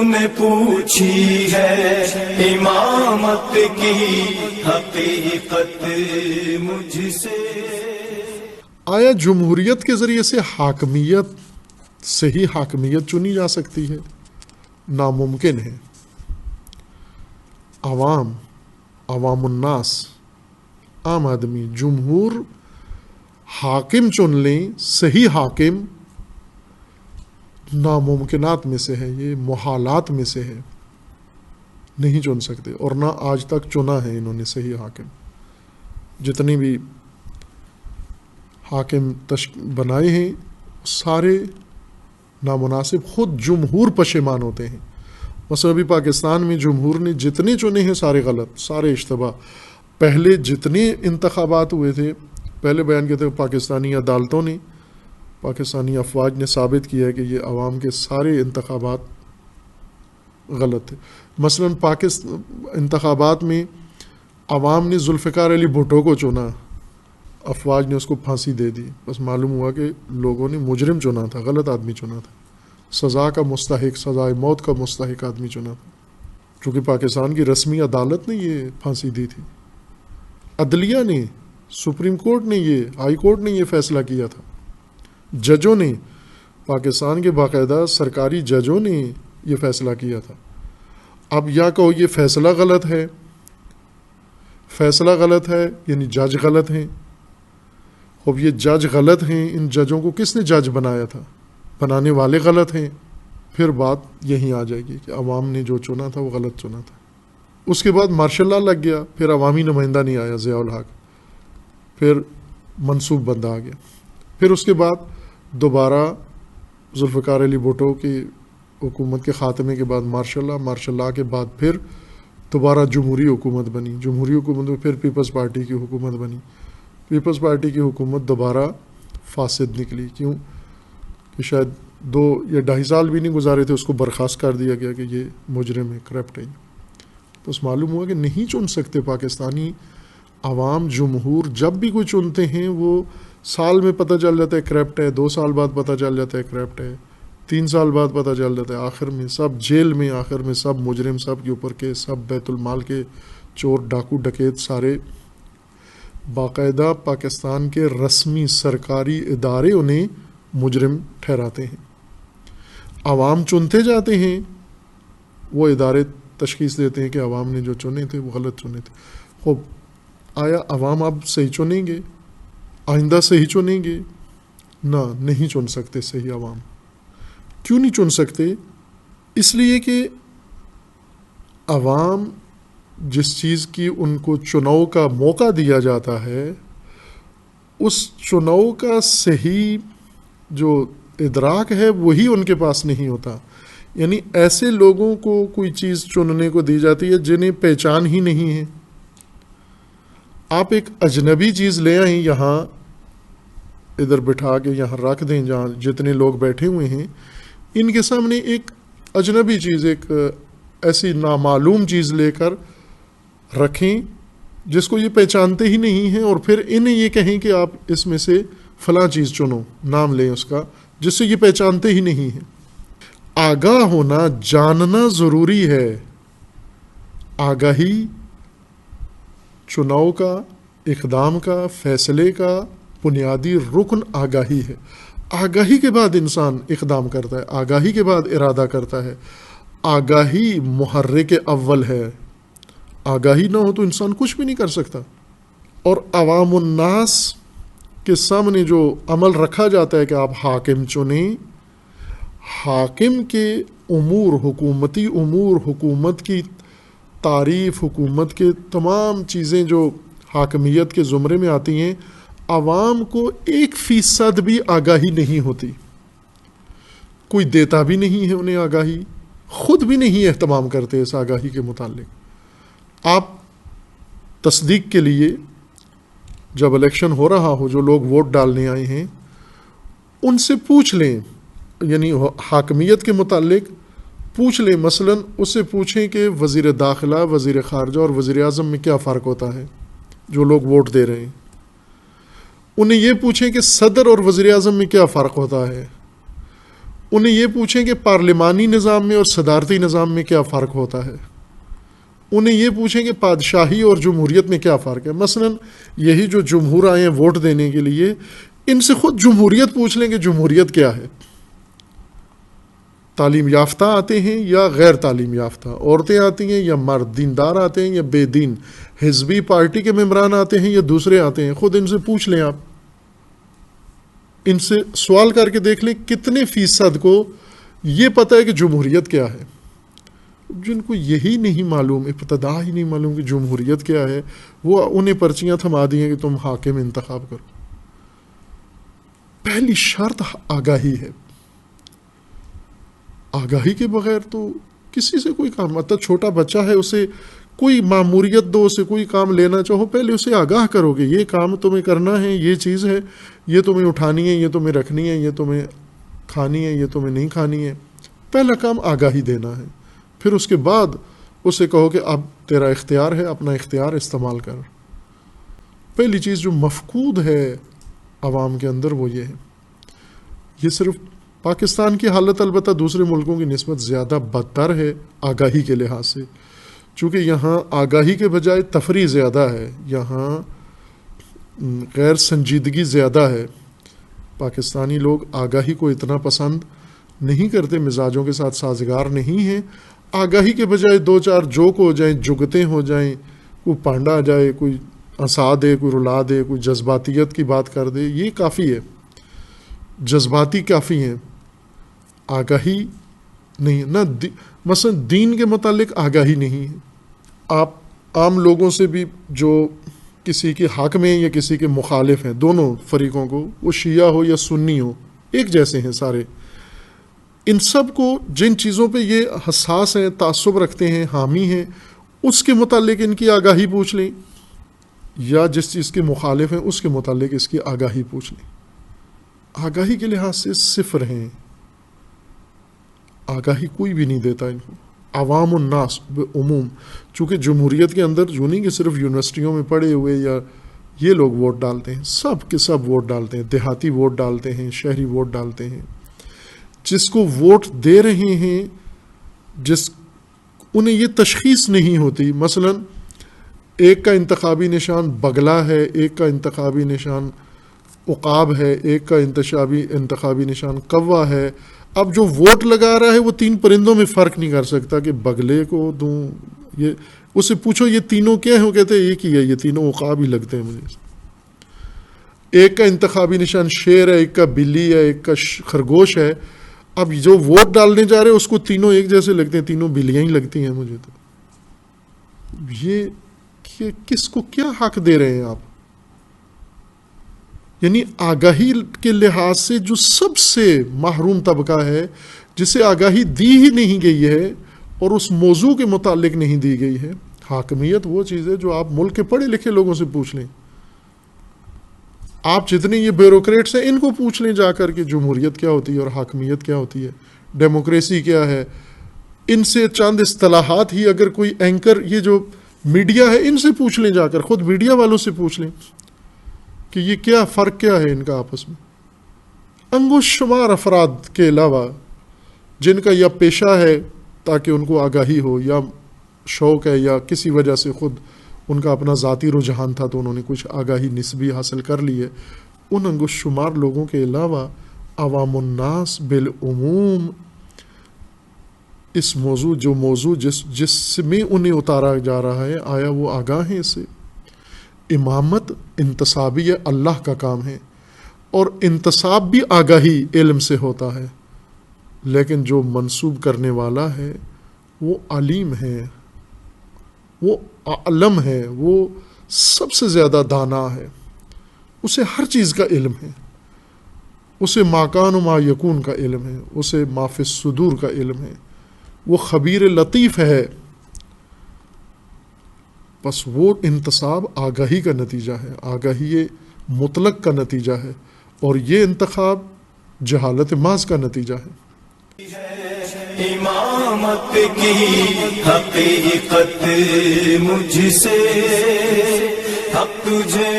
نے پوچھی ہے امامت کی حقیقت مجھ سے۔ آیا جمہوریت کے ذریعے سے حاکمیت، صحیح حاکمیت چنی جا سکتی ہے؟ ناممکن ہے۔ عوام الناس، عام آدمی، جمہور حاکم چن لیں، صحیح حاکم، ناممکنات میں سے ہے، یہ محالات میں سے ہے، نہیں چن سکتے، اور نہ آج تک چنا ہے انہوں نے صحیح حاکم۔ جتنی بھی حاکم بنائے ہیں سارے نامناسب، خود جمہور پشیمان ہوتے ہیں۔ مثلا ابھی پاکستان میں جمہور نے جتنے چنے ہیں سارے غلط، سارے اشتباہ۔ پہلے جتنے انتخابات ہوئے تھے، پہلے بیان کیا تھا پاکستانی عدالتوں نے، پاکستانی افواج نے ثابت کیا ہے کہ یہ عوام کے سارے انتخابات غلط تھے۔ مثلا انتخابات میں عوام نے ذوالفقار علی بھٹو کو چنا، افواج نے اس کو پھانسی دے دی، بس معلوم ہوا کہ لوگوں نے مجرم چنا تھا، غلط آدمی چنا تھا، سزا کا مستحق، سزائے موت کا مستحق آدمی چنا تھا، چونکہ پاکستان کی رسمی عدالت نے یہ پھانسی دی تھی، عدلیہ نے، سپریم کورٹ نے، یہ ہائی کورٹ نے یہ فیصلہ کیا تھا، ججوں نے، پاکستان کے باقاعدہ سرکاری ججوں نے یہ فیصلہ کیا تھا۔ اب یا کہو یہ فیصلہ غلط ہے، فیصلہ غلط ہے یعنی جج غلط ہیں۔ اب یہ جج غلط ہیں، ان ججوں کو کس نے جج بنایا تھا؟ بنانے والے غلط ہیں، پھر بات یہیں آ جائے گی کہ عوام نے جو چنا تھا وہ غلط چنا تھا۔ اس کے بعد مارشل لا لگ گیا، پھر عوامی نمائندہ نہیں آیا ضیاء الحق، پھر منصوب بندہ آ گیا، پھر اس کے بعد دوبارہ ذوالفقار علی بھٹو کی حکومت کے خاتمے کے بعد مارشل لا کے بعد پھر دوبارہ جمہوری حکومت بنی، جمہوری حکومت میں پھر پیپلز پارٹی کی حکومت بنی، پیپلز پارٹی کی حکومت دوبارہ فاسد نکلی، کیوں کہ شاید 2 یا 2.5 سال بھی نہیں گزارے تھے، اس کو برخاست کر دیا گیا کہ یہ مجرم ہے، کرپٹ ہے۔ تو اس معلوم ہوا کہ نہیں چن سکتے پاکستانی عوام، جمہور جب بھی کوئی چنتے ہیں وہ سال میں پتہ چل جاتا ہے کرپٹ ہے، 2 سال بعد پتہ چل جاتا ہے کرپٹ ہے، 3 سال بعد پتہ چل جاتا ہے، آخر میں سب جیل میں، آخر میں سب مجرم، سب کے اوپر کے سب بیت المال کے چور ڈاکو ڈکیت سارے باقاعدہ پاکستان کے رسمی سرکاری ادارے انہیں مجرم ٹھہراتے ہیں۔ عوام چنتے جاتے ہیں، وہ ادارے تشخیص دیتے ہیں کہ عوام نے جو چنے تھے وہ غلط چنے تھے۔ خوب آیا عوام اب صحیح چنیں گے؟ آئندہ صحیح چنیں گے؟ نہ، نہیں چن سکتے صحیح عوام۔ کیوں نہیں چن سکتے؟ اس لیے کہ عوام جس چیز کی ان کو چناؤ کا موقع دیا جاتا ہے، اس چناؤ کا صحیح جو ادراک ہے وہی ان کے پاس نہیں ہوتا۔ یعنی ایسے لوگوں کو کوئی چیز چننے کو دی جاتی ہے جنہیں پہچان ہی نہیں ہے۔ آپ ایک اجنبی چیز لے آئیں، یہاں ادھر بٹھا کے یہاں رکھ دیں جہاں جتنے لوگ بیٹھے ہوئے ہیں، ان کے سامنے ایک اجنبی چیز، ایک ایسی نامعلوم چیز لے کر رکھیں جس کو یہ پہچانتے ہی نہیں ہیں، اور پھر انہیں یہ کہیں کہ آپ اس میں سے فلاں چیز چنو، نام لیں اس کا، جس سے یہ پہچانتے ہی نہیں ہیں۔ آگاہ ہونا، جاننا ضروری ہے۔ آگاہی چناؤ کا، اقدام کا، فیصلے کا بنیادی رکن آگاہی ہے۔ آگاہی کے بعد انسان اقدام کرتا ہے، آگاہی کے بعد ارادہ کرتا ہے۔ آگاہی محرک اول ہے، آگاہی نہ ہو تو انسان کچھ بھی نہیں کر سکتا۔ اور عوام الناس کے سامنے جو عمل رکھا جاتا ہے کہ آپ حاکم چنیں، حاکم کے امور، حکومتی امور، حکومت کی تعریف، حکومت کے تمام چیزیں جو حاکمیت کے زمرے میں آتی ہیں، عوام کو 1% بھی آگاہی نہیں ہوتی، کوئی دیتا بھی نہیں ہے انہیں آگاہی، خود بھی نہیں اہتمام کرتے اس آگاہی کے متعلق۔ آپ تصدیق کے لیے جب الیکشن ہو رہا ہو، جو لوگ ووٹ ڈالنے آئے ہیں ان سے پوچھ لیں، یعنی حاکمیت کے متعلق پوچھ لیں، مثلا اس سے پوچھیں کہ وزیر داخلہ، وزیر خارجہ اور وزیر اعظم میں کیا فرق ہوتا ہے، جو لوگ ووٹ دے رہے ہیں انہیں یہ پوچھیں کہ صدر اور وزیر اعظم میں کیا فرق ہوتا ہے، انہیں یہ پوچھیں کہ پارلیمانی نظام میں اور صدارتی نظام میں کیا فرق ہوتا ہے، انہیں یہ پوچھیں کہ بادشاہی اور جمہوریت میں کیا فرق ہے۔ مثلا یہی جو جمہور آئے ہیں ووٹ دینے کے لیے، ان سے خود جمہوریت پوچھ لیں کہ جمہوریت کیا ہے۔ تعلیم یافتہ آتے ہیں یا غیر تعلیم یافتہ، عورتیں آتی ہیں یا مرد، دیندار آتے ہیں یا بے دین، حزبی پارٹی کے ممبران آتے ہیں یا دوسرے آتے ہیں، خود ان سے پوچھ لیں، آپ ان سے سوال کر کے دیکھ لیں کتنے فیصد کو یہ پتہ ہے کہ جمہوریت کیا ہے۔ جن کو یہی نہیں معلوم، ابتدا ہی نہیں معلوم کہ جمہوریت کیا ہے، وہ انہیں پرچیاں تھما دی ہیں کہ تم حاکم انتخاب کرو۔ پہلی شرط آگاہی ہے، آگاہی کے بغیر تو کسی سے کوئی کام، مطلب چھوٹا بچہ ہے، اسے کوئی ماموریت دو، اسے کوئی کام لینا چاہو، پہلے اسے آگاہ کرو کہ یہ کام تمہیں کرنا ہے، یہ چیز ہے، یہ تمہیں اٹھانی ہے، یہ تمہیں رکھنی ہے، یہ تمہیں کھانی ہے، یہ تمہیں نہیں کھانی ہے۔ پہلا کام آگاہی دینا ہے، پھر اس کے بعد اسے کہو کہ اب تیرا اختیار ہے، اپنا اختیار استعمال کر۔ پہلی چیز جو مفقود ہے عوام کے اندر وہ یہ ہے۔ یہ صرف پاکستان کی حالت البتہ دوسرے ملکوں کی نسبت زیادہ بدتر ہے آگاہی کے لحاظ سے، چونکہ یہاں آگاہی کے بجائے تفریح زیادہ ہے، یہاں غیر سنجیدگی زیادہ ہے۔ پاکستانی لوگ آگاہی کو اتنا پسند نہیں کرتے، مزاجوں کے ساتھ سازگار نہیں ہیں۔ آگاہی کے بجائے دو چار جوک ہو جائیں، جگتیں ہو جائیں، کوئی پانڈا آ جائے، کوئی ہنسا دے، کوئی رلا دے، کوئی جذباتیت کی بات کر دے، یہ کافی ہے، جذباتی کافی ہیں، آگاہی نہیں نہ۔ مثلا دین کے متعلق آگاہی نہیں ہے۔ آپ عام لوگوں سے بھی جو کسی کے حق میں یا کسی کے مخالف ہیں، دونوں فریقوں کو، وہ شیعہ ہو یا سنی ہو، ایک جیسے ہیں سارے، ان سب کو جن چیزوں پہ یہ حساس ہیں، تعصب رکھتے ہیں، حامی ہیں، اس کے متعلق ان کی آگاہی پوچھ لیں، یا جس چیز کے مخالف ہیں اس کے متعلق اس کی آگاہی پوچھ لیں۔ آگاہی کے لحاظ سے صفر ہیں، آگاہی کوئی بھی نہیں دیتا ان کو۔ عوام الناس بعموم، چونکہ جمہوریت کے اندر جو نہیں کہ صرف یونیورسٹیوں میں پڑھے ہوئے یا یہ لوگ ووٹ ڈالتے ہیں، سب کے سب ووٹ ڈالتے ہیں، دیہاتی ووٹ ڈالتے ہیں، شہری ووٹ ڈالتے ہیں۔ جس کو ووٹ دے رہے ہیں، انہیں یہ تشخیص نہیں ہوتی، مثلا ایک کا انتخابی نشان بگلا ہے، ایک کا انتخابی نشان عقاب ہے، ایک کا انتخابی نشان کوا ہے۔ اب جو ووٹ لگا رہا ہے وہ تین پرندوں میں فرق نہیں کر سکتا کہ بگلے کو دوں، یہ اسے پوچھو یہ تینوں کیا ہیں، وہ کہتے ہیں ایک ہی ہے، یہ تینوں عقاب ہی لگتے ہیں مجھے۔ ایک کا انتخابی نشان شیر ہے، ایک کا بلی ہے، ایک کا خرگوش ہے۔ اب جو ووٹ ڈالنے جا رہے ہیں اس کو تینوں ایک جیسے لگتے ہیں، تینوں بلیاں ہی لگتی ہیں مجھے۔ تو یہ کس کو کیا حق دے رہے ہیں آپ؟ یعنی آگاہی کے لحاظ سے جو سب سے محروم طبقہ ہے، جسے آگاہی دی ہی نہیں گئی ہے اور اس موضوع کے متعلق نہیں دی گئی ہے۔ حاکمیت وہ چیز ہے جو آپ ملک کے پڑھے لکھے لوگوں سے پوچھ لیں، آپ جتنے یہ بیوروکریٹس ہیں ان کو پوچھ لیں جا کر کہ جمہوریت کیا ہوتی ہے اور حاکمیت کیا ہوتی ہے، ڈیموکریسی کیا ہے۔ ان سے چند اصطلاحات ہی اگر کوئی اینکر، یہ جو میڈیا ہے، ان سے پوچھ لیں جا کر، خود میڈیا والوں سے پوچھ لیں کہ یہ کیا فرق کیا ہے ان کا آپس میں۔ انگوش شمار افراد کے علاوہ جن کا یا پیشہ ہے تاکہ ان کو آگاہی ہو، یا شوق ہے، یا کسی وجہ سے خود ان کا اپنا ذاتی رجحان تھا تو انہوں نے کچھ آگاہی نسبی حاصل کر لی ہے، ان انگوش شمار لوگوں کے علاوہ عوام الناس بالعموم اس موضوع جس میں انہیں اتارا جا رہا ہے، آیا وہ آگاہ ہیں اس سے؟ امامت انتصابی اللہ کا کام ہے، اور انتصاب بھی آگاہی علم سے ہوتا ہے، لیکن جو منسوب کرنے والا ہے وہ علیم ہے، وہ علم ہے، وہ سب سے زیادہ دانا ہے، اسے ہر چیز کا علم ہے، اسے ما کان و ما یکون کا علم ہے، اسے ما فی الصدور کا علم ہے، وہ خبیر لطیف ہے۔ بس وہ انتصاب آگاہی کا نتیجہ ہے، آگاہی مطلق کا نتیجہ ہے، اور یہ انتخاب جہالت محض کا نتیجہ ہے۔ امامت کی حقیقت مجھ سے، حق تجھے